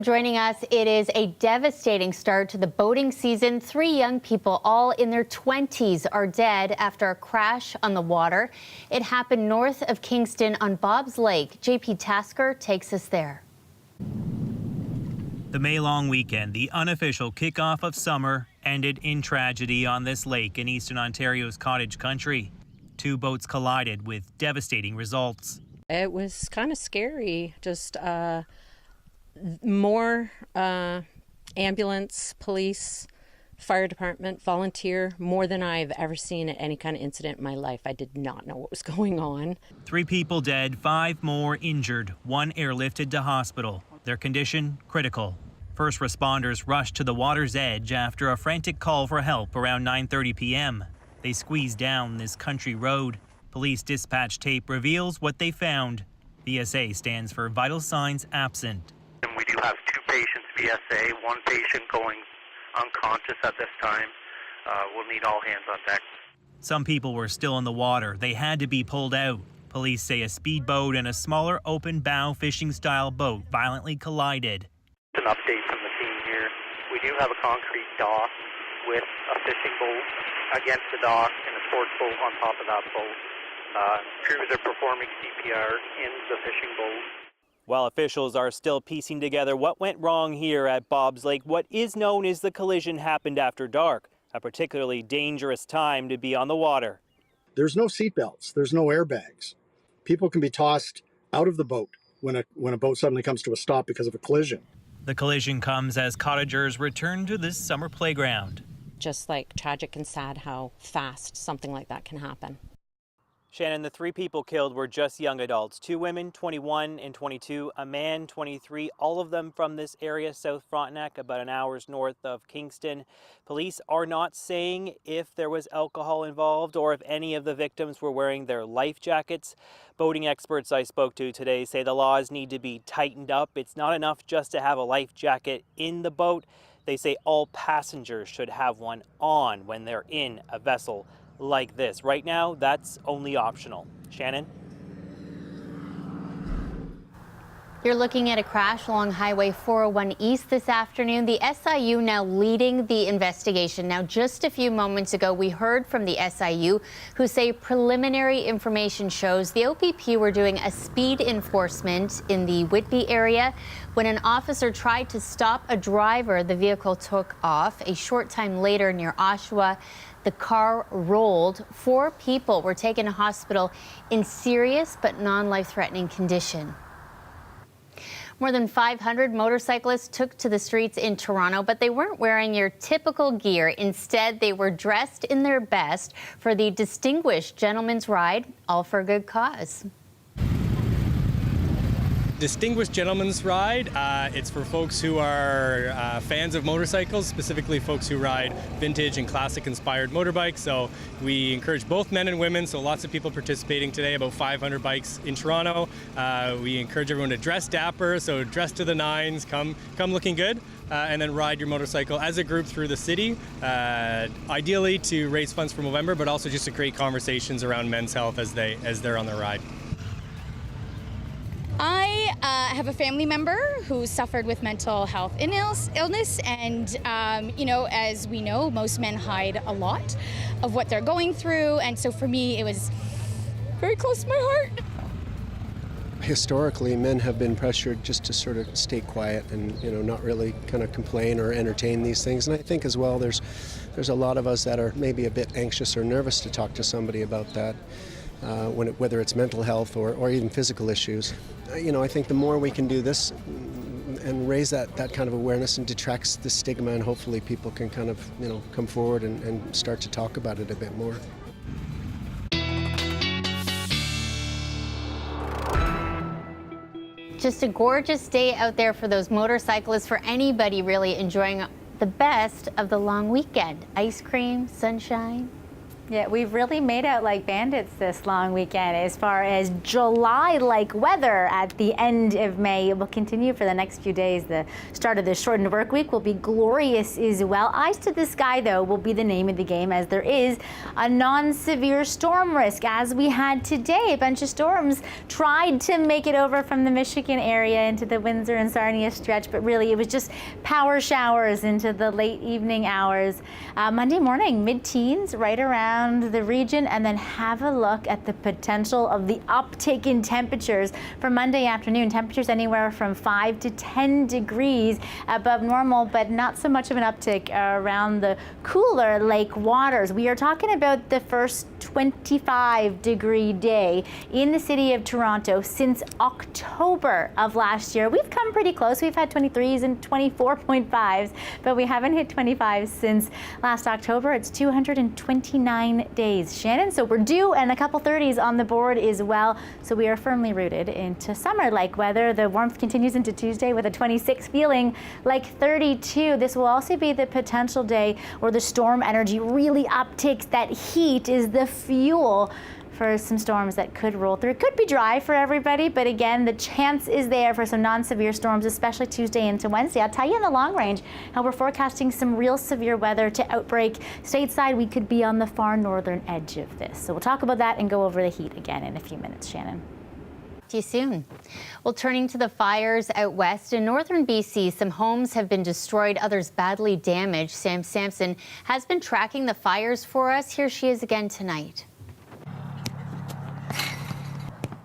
Joining us, it is a devastating start to the boating season. 3 young people, all in their 20s, are dead after a crash on the water. It happened north of Kingston on Bob's Lake. JP Tasker takes us there. The May-long weekend, the unofficial kickoff of summer, ended in tragedy on this lake in eastern Ontario's cottage country. 2 boats collided with devastating results. It was kind of scary, just more ambulance, police, fire department, volunteer, more than I've ever seen at any kind of incident in my life. I did not know what was going on. 3 people dead, 5 more injured, 1 airlifted to hospital. Their condition critical. First responders rushed to the water's edge after a frantic call for help around 9:30 p.m. They squeezed down this country road. Police dispatch tape reveals what they found. VSA stands for vital signs absent. We do have 2 patients VSA, 1 patient going unconscious at this time. We'll need all hands on deck. Some people were still in the water. They had to be pulled out. Police say a speedboat and a smaller open bow fishing style boat violently collided. An update from the team here. We do have a concrete dock with a fishing boat against the dock and a sports boat on top of that boat. Crews are performing CPR in the fishing boat. While officials are still piecing together what went wrong here at Bob's Lake, what is known is the collision happened after dark, a particularly dangerous time to be on the water. There's no seatbelts, there's no airbags. People can be tossed out of the boat when a boat suddenly comes to a stop because of a collision. The collision comes as cottagers return to this summer playground. Just like tragic and sad how fast something like that can happen. Shannon, the 3 people killed were just young adults, 2 women, 21 and 22, a man, 23, all of them from this area, South Frontenac, about an hour's north of Kingston. Police are not saying if there was alcohol involved or if any of the victims were wearing their life jackets. Boating experts I spoke to today say the laws need to be tightened up. It's not enough just to have a life jacket in the boat. They say all passengers should have one on when they're in a vessel like this. Right now, that's only optional. Shannon? You're looking at a crash along Highway 401 East this afternoon. The SIU now leading the investigation. Now, just a few moments ago, we heard from the SIU who say preliminary information shows the OPP were doing a speed enforcement in the Whitby area. When an officer tried to stop a driver, the vehicle took off. A short time later near Oshawa, the car rolled. 4 people were taken to hospital in serious but non-life-threatening condition. More than 500 motorcyclists took to the streets in Toronto, but they weren't wearing your typical gear. Instead, they were dressed in their best for the Distinguished Gentleman's Ride, all for a good cause. Distinguished Gentleman's Ride. It's for folks who are fans of motorcycles, specifically folks who ride vintage and classic inspired motorbikes. So we encourage both men and women, so lots of people participating today, about 500 bikes in Toronto. We encourage everyone to dress dapper, so dress to the nines, come looking good, and then ride your motorcycle as a group through the city, ideally to raise funds for Movember, but also just to create conversations around men's health as they're on their ride. I have a family member who suffered with mental health illness, and as we know, most men hide a lot of what they're going through, and so for me it was very close to my heart. Historically, men have been pressured just to sort of stay quiet and not really kind of complain or entertain these things, and I think as well there's a lot of us that are maybe a bit anxious or nervous to talk to somebody about that. Whether it's mental health or even physical issues. I think the more we can do this and raise that kind of awareness and detracts the stigma, and hopefully people can kind of come forward and start to talk about it a bit more. Just a gorgeous day out there for those motorcyclists, for anybody really enjoying the best of the long weekend. Ice cream, sunshine. Yeah, we've really made out like bandits this long weekend as far as July-like weather at the end of May. It will continue for the next few days. The start of this shortened work week will be glorious as well. Eyes to the sky, though, will be the name of the game, as there is a non-severe storm risk, as we had today. A bunch of storms tried to make it over from the Michigan area into the Windsor and Sarnia stretch, but really it was just power showers into the late evening hours. Monday morning, mid-teens, right around the region, and then have a look at the potential of the uptick in temperatures for Monday afternoon. Temperatures anywhere from 5 to 10 degrees above normal, but not so much of an uptick around the cooler lake waters. We are talking about the first 25-degree day in the city of Toronto since October of last year. We've come pretty close. We've had 23s and 24.5s, but we haven't hit 25 since last October. It's 229 days, Shannon. So we're due, and a couple 30s on the board as well. So we are firmly rooted into summer-like weather. The warmth continues into Tuesday with a 26 feeling like 32. This will also be the potential day where the storm energy really upticks. That heat is the fuel for some storms that could roll through. It could be dry for everybody, but again, the chance is there for some non-severe storms, especially Tuesday into Wednesday. I'll tell you in the long range how we're forecasting some real severe weather to outbreak stateside. We could be on the far northern edge of this. So we'll talk about that and go over the heat again in a few minutes, Shannon. See you soon. Well, turning to the fires out west in northern BC, some homes have been destroyed, others badly damaged. Sam Sampson has been tracking the fires for us. Here she is again tonight.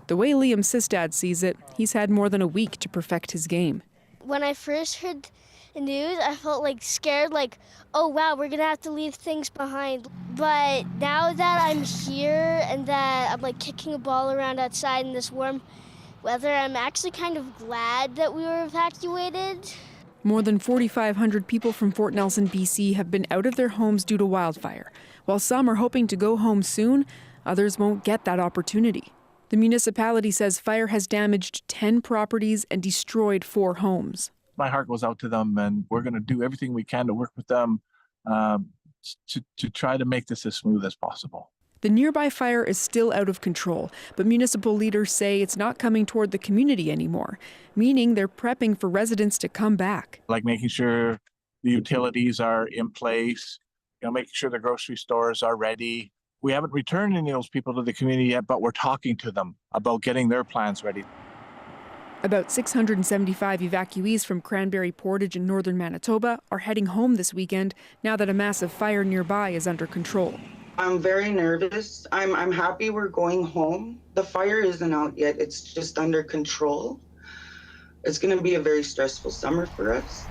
The way Liam Sistad sees it, he's had more than a week to perfect his game. When I first heard the news, I felt like scared, like, oh wow, we're gonna have to leave things behind. But now that I'm here and that I'm like kicking a ball around outside in this warm weather, I'm actually kind of glad that we were evacuated. More than 4,500 people from Fort Nelson, BC have been out of their homes due to wildfire. While some are hoping to go home soon, others won't get that opportunity. The municipality says fire has damaged 10 properties and destroyed 4 homes. My heart goes out to them, and we're going to do everything we can to work with them to try to make this as smooth as possible. The nearby fire is still out of control, but municipal leaders say it's not coming toward the community anymore, meaning they're prepping for residents to come back. Like making sure the utilities are in place, making sure the grocery stores are ready. We haven't returned any of those people to the community yet, but we're talking to them about getting their plans ready. About 675 evacuees from Cranberry Portage in northern Manitoba are heading home this weekend now that a massive fire nearby is under control. I'm very nervous. I'm happy we're going home. The fire isn't out yet. It's just under control. It's going to be a very stressful summer for us.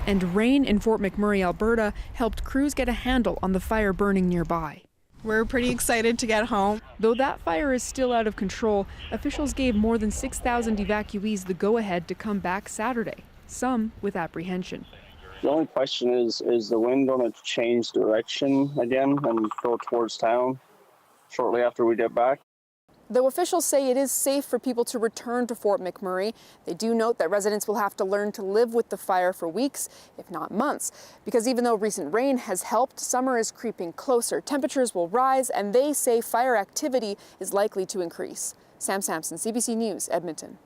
And rain in Fort McMurray, Alberta, helped crews get a handle on the fire burning nearby. We're pretty excited to get home. Though that fire is still out of control, officials gave more than 6,000 evacuees the go-ahead to come back Saturday, some with apprehension. The only question is the wind going to change direction again and go towards town shortly after we get back? Though officials say it is safe for people to return to Fort McMurray, they do note that residents will have to learn to live with the fire for weeks, if not months. Because even though recent rain has helped, summer is creeping closer. Temperatures will rise, and they say fire activity is likely to increase. Sam Sampson, CBC News, Edmonton.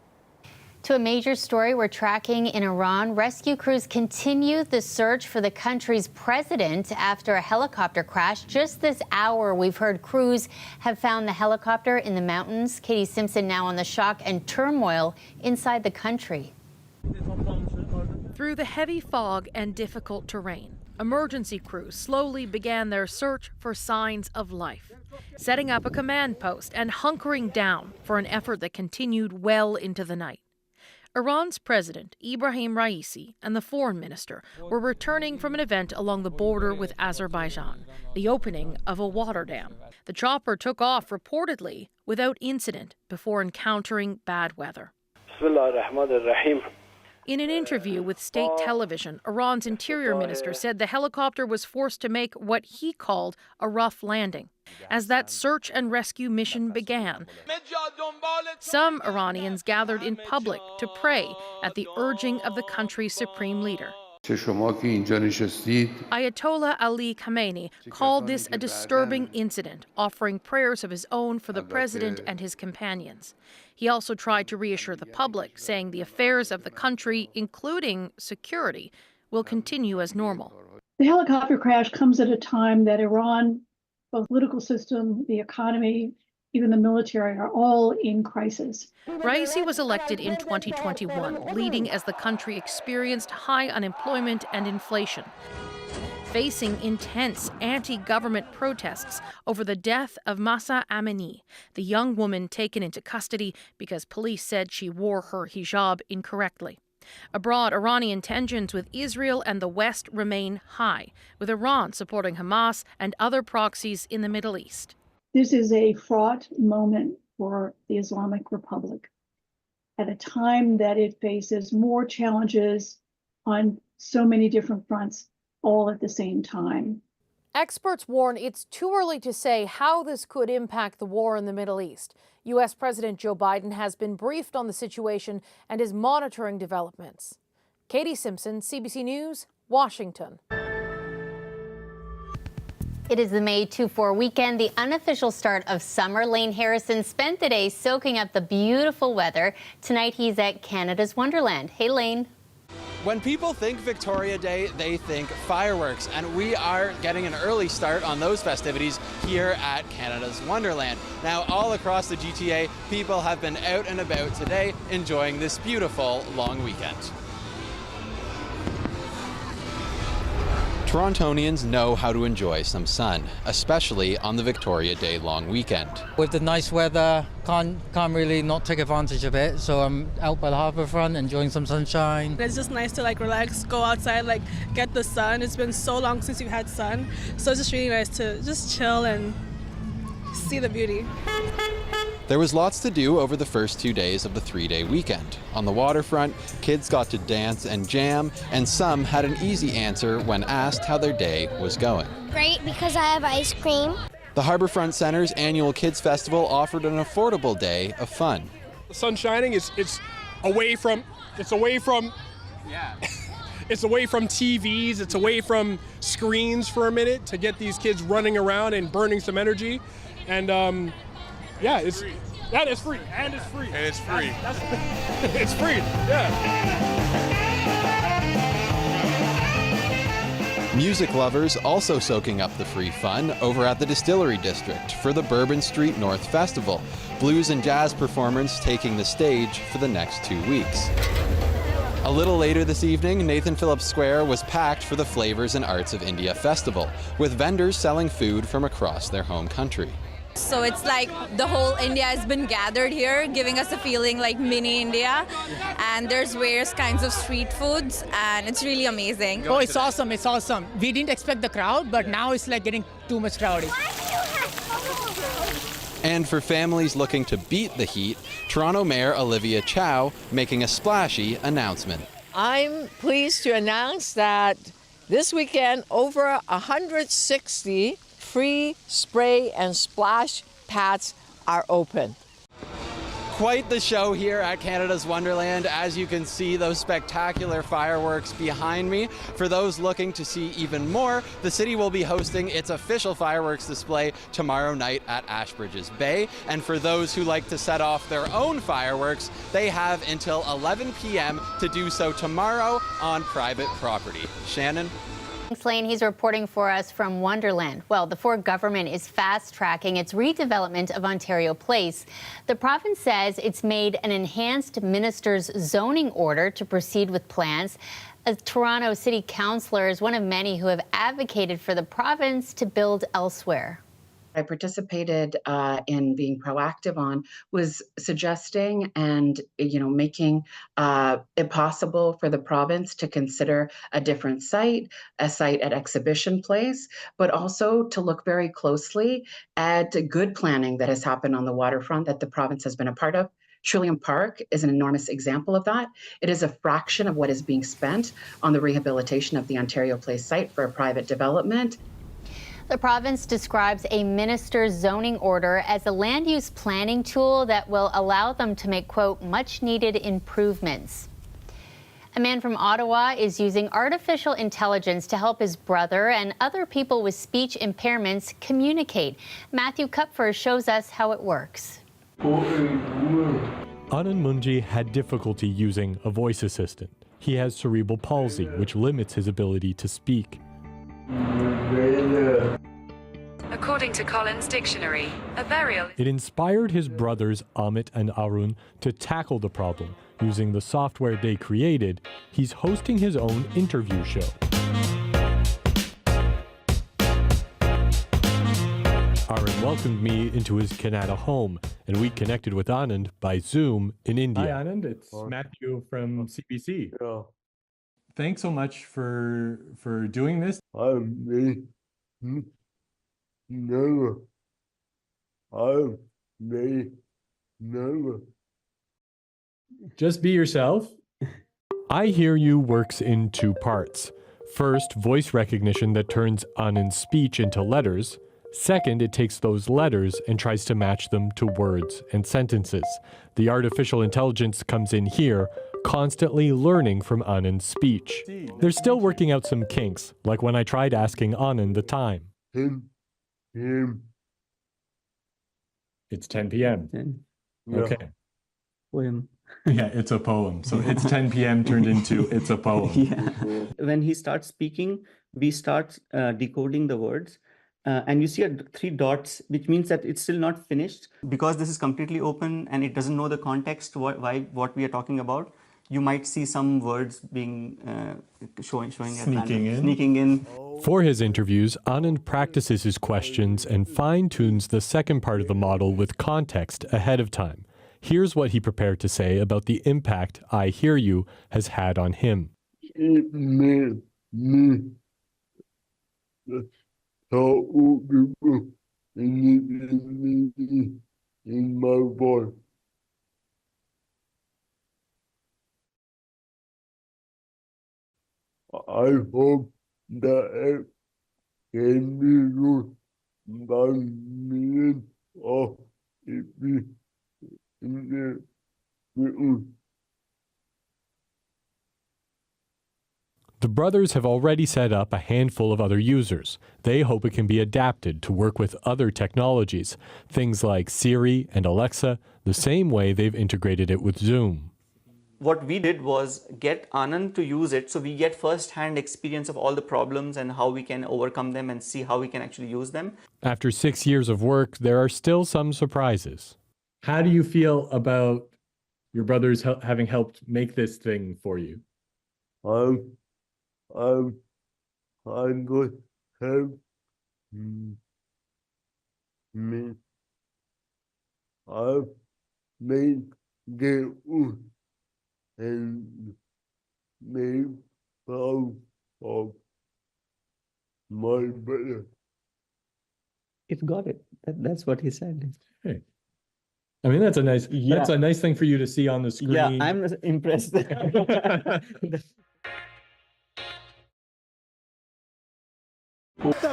To a major story we're tracking in Iran. Rescue crews continue the search for the country's president after a helicopter crash. Just this hour, we've heard crews have found the helicopter in the mountains. Katie Simpson now on the shock and turmoil inside the country. Through the heavy fog and difficult terrain, emergency crews slowly began their search for signs of life, setting up a command post and hunkering down for an effort that continued well into the night. Iran's president, Ibrahim Raisi, and the foreign minister were returning from an event along the border with Azerbaijan, the opening of a water dam. The chopper took off reportedly without incident before encountering bad weather. In an interview with state television, Iran's interior minister said the helicopter was forced to make what he called a rough landing. As that search and rescue mission began, some Iranians gathered in public to pray at the urging of the country's supreme leader. Ayatollah Ali Khamenei called this a disturbing incident, offering prayers of his own for the president and his companions. He also tried to reassure the public, saying the affairs of the country, including security, will continue as normal. The helicopter crash comes at a time that Iran, both political system, the economy, even the military, are all in crisis. Raisi was elected in 2021, leading as the country experienced high unemployment and inflation, facing intense anti-government protests over the death of Mahsa Amini, the young woman taken into custody because police said she wore her hijab incorrectly. Abroad, Iranian tensions with Israel and the West remain high, with Iran supporting Hamas and other proxies in the Middle East. This is a fraught moment for the Islamic Republic at a time that it faces more challenges on so many different fronts, all at the same time. Experts warn it's too early to say how this could impact the war in the Middle East. U.S. President Joe Biden has been briefed on the situation and is monitoring developments. Katie Simpson, CBC News, Washington. It is the May 2-4 weekend, the unofficial start of summer. Lane Harrison spent the day soaking up the beautiful weather. Tonight he's at Canada's Wonderland. Hey, Lane. When people think Victoria Day, they think fireworks, and we are getting an early start on those festivities here at Canada's Wonderland. Now, all across the GTA, people have been out and about today enjoying this beautiful long weekend. Torontonians know how to enjoy some sun, especially on the Victoria Day long weekend. With the nice weather, can't really not take advantage of it, so I'm out by the harbourfront enjoying some sunshine. It's just nice to relax, go outside, get the sun. It's been so long since we've had sun, so it's just really nice to just chill and see the beauty. There was lots to do over the first 2 days of the 3-day weekend. On the waterfront, kids got to dance and jam, and some had an easy answer when asked how their day was going. Great, because I have ice cream. The Harbourfront Centre's annual Kids Festival offered an affordable day of fun. The sun shining, it's away from it's away from TVs, it's away from screens for a minute to get these kids running around and burning some energy. And it's free. And it's free. It's free, yeah. Music lovers also soaking up the free fun over at the Distillery District for the Bourbon Street North Festival. Blues and jazz performers taking the stage for the next 2 weeks. A little later this evening, Nathan Phillips Square was packed for the Flavors and Arts of India Festival, with vendors selling food from across their home country. So it's like the whole India has been gathered here, giving us a feeling like mini India. And there's various kinds of street foods, and it's really amazing. Oh, it's awesome. It's awesome. We didn't expect the crowd, but now it's getting too much crowded. And for families looking to beat the heat, Toronto Mayor Olivia Chow making a splashy announcement. I'm pleased to announce that this weekend over 160 free spray and splash pads are open. Quite the show here at Canada's Wonderland. As you can see, those spectacular fireworks behind me. For those looking to see even more, the city will be hosting its official fireworks display tomorrow night at Ashbridges Bay. And for those who like to set off their own fireworks, they have until 11 p.m. to do so tomorrow on private property. Shannon? Thanks, Lane. He's reporting for us from Wonderland. Well, the Ford government is fast-tracking its redevelopment of Ontario Place. The province says it's made an enhanced minister's zoning order to proceed with plans. A Toronto City Councillor is one of many who have advocated for the province to build elsewhere. I participated in being proactive on was suggesting and making it possible for the province to consider a different site, a site at Exhibition Place, but also to look very closely at good planning that has happened on the waterfront that the province has been a part of. Trillium Park is an enormous example of that. It is a fraction of what is being spent on the rehabilitation of the Ontario Place site for a private development. The province describes a minister's zoning order as a land use planning tool that will allow them to make, quote, much needed improvements. A man from Ottawa is using artificial intelligence to help his brother and other people with speech impairments communicate. Matthew Kupfer shows us how it works. Anand Munji had difficulty using a voice assistant. He has cerebral palsy, which limits his ability to speak. According to Collins Dictionary, a burial... It inspired his brothers Amit and Arun to tackle the problem. Using the software they created, he's hosting his own interview show. Arun welcomed me into his Kannada home, and we connected with Anand by Zoom in India. Hi Anand, it's Matthew from CBC. Thanks so much for doing this. I'm very nervous. I'm very nervous. Just be yourself. I Hear You works in two parts. First, voice recognition that turns Anand's speech into letters. Second, it takes those letters and tries to match them to words and sentences. The artificial intelligence comes in here, constantly learning from Anand's speech. They're still working out some kinks, like when I tried asking Anand the time. It's 10 p.m. Okay. Poem. Yeah, it's a poem. So it's 10 p.m. turned into it's a poem. Yeah. When he starts speaking, we start decoding the words. And you see 3 dots, which means that it's still not finished. Because this is completely open and it doesn't know the context, what we are talking about, you might see some words being showing Sneaking in. For his interviews, Anand practices his questions and fine-tunes the second part of the model with context ahead of time. Here's what he prepared to say about the impact I Hear You has had on him. It made me talk to people in my voice. I hope that it can be used by millions of people. The brothers have already set up a handful of other users. They hope it can be adapted to work with other technologies, things like Siri and Alexa, the same way they've integrated it with Zoom. What we did was get Anand to use it so we get first-hand experience of all the problems and how we can overcome them and see how we can actually use them. After 6 years of work, there are still some surprises. How do you feel about your brothers having helped make this thing for you? I'm going to help me. I've made the and made proud of my brother. It got it. That's what he said. Hey. I mean, that's a nice thing for you to see on the screen. Yeah, I'm impressed. The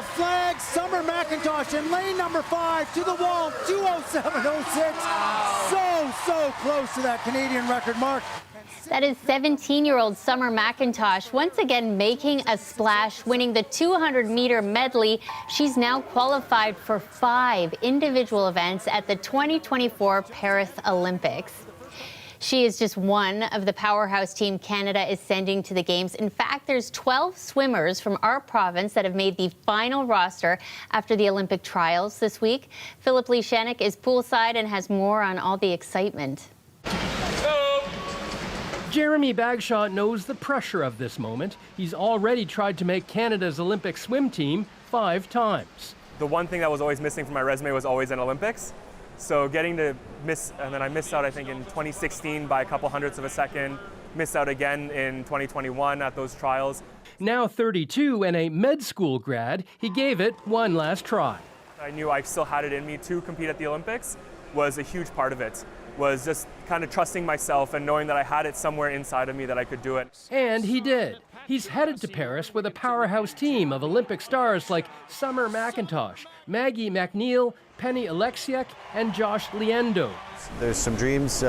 flag, Summer McIntosh in lane number 5 to the wall, 2:07.06. So close to that Canadian record mark. That is 17-year-old Summer McIntosh once again making a splash, winning the 200-meter medley. She's now qualified for 5 individual events at the 2024 Paris Olympics. She is just one of the powerhouse team Canada is sending to the Games. In fact, there's 12 swimmers from our province that have made the final roster after the Olympic trials this week. Philip Lishanek is poolside and has more on all the excitement. Jeremy Bagshaw knows the pressure of this moment. He's already tried to make Canada's Olympic swim team 5 times. The one thing that was always missing from my resume was always an Olympics. So getting to miss, and then I missed out, I think, in 2016 by a couple hundredths of a second, missed out again in 2021 at those trials. Now 32 and a med school grad, he gave it one last try. I knew I still had it in me to compete at the Olympics, was a huge part of it. Was just kind of trusting myself and knowing that I had it somewhere inside of me that I could do it. And he did. He's headed to Paris with a powerhouse team of Olympic stars like Summer McIntosh, Maggie McNeil, Penny Alexiak, and Josh Liendo. There's some dreams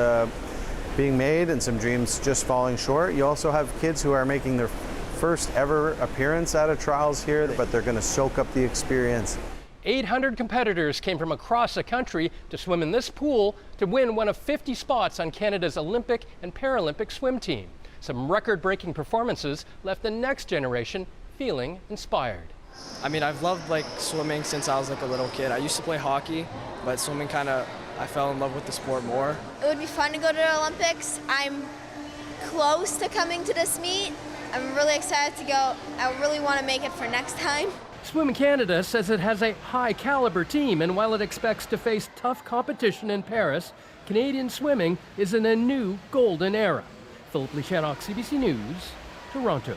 being made and some dreams just falling short. You also have kids who are making their first ever appearance at a trials here, but they're going to soak up the experience. 800 competitors came from across the country to swim in this pool to win one of 50 spots on Canada's Olympic and Paralympic swim team. Some record-breaking performances left the next generation feeling inspired. I mean, I've loved swimming since I was a little kid. I used to play hockey, but swimming I fell in love with the sport more. It would be fun to go to the Olympics. I'm close to coming to this meet. I'm really excited to go. I really want to make it for next time. Swim Canada says it has a high-caliber team, and while it expects to face tough competition in Paris, Canadian swimming is in a new golden era. Philip Lechanok, CBC News, Toronto.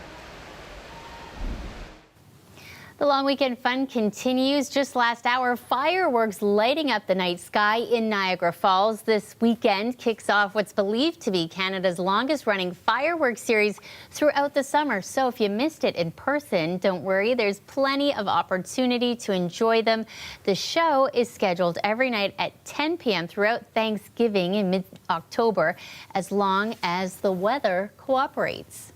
The long weekend fun continues. Just last hour, fireworks lighting up the night sky in Niagara Falls. This weekend kicks off what's believed to be Canada's longest-running fireworks series throughout the summer. So if you missed it in person, don't worry, there's plenty of opportunity to enjoy them. The show is scheduled every night at 10 p.m. throughout Thanksgiving in mid-October, as long as the weather cooperates.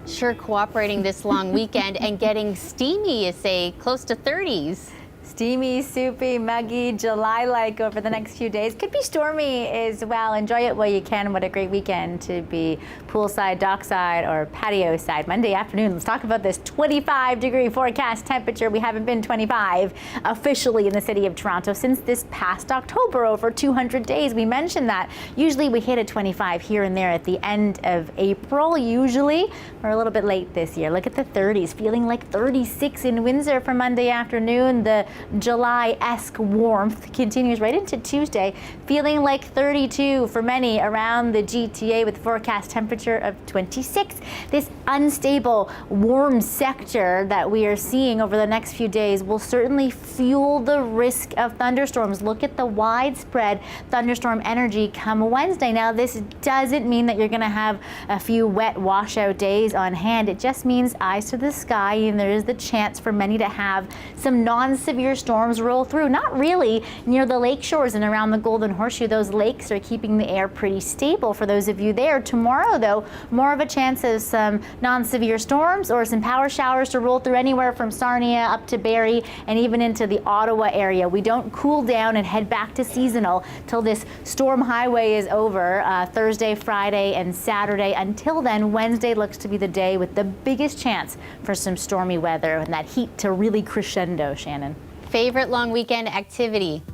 Sure cooperating this long weekend and getting steamy, you say, close to 30s. Steamy, soupy, muggy, July-like over the next few days. Could be stormy as well. Enjoy it while you can. What a great weekend to be poolside, dockside, or patio side. Monday afternoon, let's talk about this 25-degree forecast temperature. We haven't been 25 officially in the city of Toronto since this past October, over 200 days. We mentioned that. Usually we hit a 25 here and there at the end of April. Usually we're a little bit late this year. Look at the 30s, feeling like 36 in Windsor for Monday afternoon. The July-esque warmth continues right into Tuesday, feeling like 32 for many around the GTA with forecast temperature of 26. This unstable, warm sector that we are seeing over the next few days will certainly fuel the risk of thunderstorms. Look at the widespread thunderstorm energy come Wednesday. Now, this doesn't mean that you're going to have a few wet washout days on hand. It just means eyes to the sky, and there is the chance for many to have some non-severe storms roll through. Not really near the lake shores and around the Golden Horseshoe. Those lakes are keeping the air pretty stable for those of you there. Tomorrow, though, more of a chance of some non-severe storms or some power showers to roll through anywhere from Sarnia up to Barrie and even into the Ottawa area. We don't cool down and head back to seasonal till this storm highway is over Thursday, Friday, and Saturday. Until then, Wednesday looks to be the day with the biggest chance for some stormy weather and that heat to really crescendo, Shannon. Favorite long weekend activity?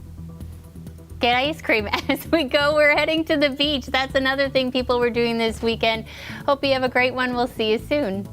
Get ice cream as we go. We're heading to the beach. That's another thing people were doing this weekend. Hope you have a great one. We'll see you soon.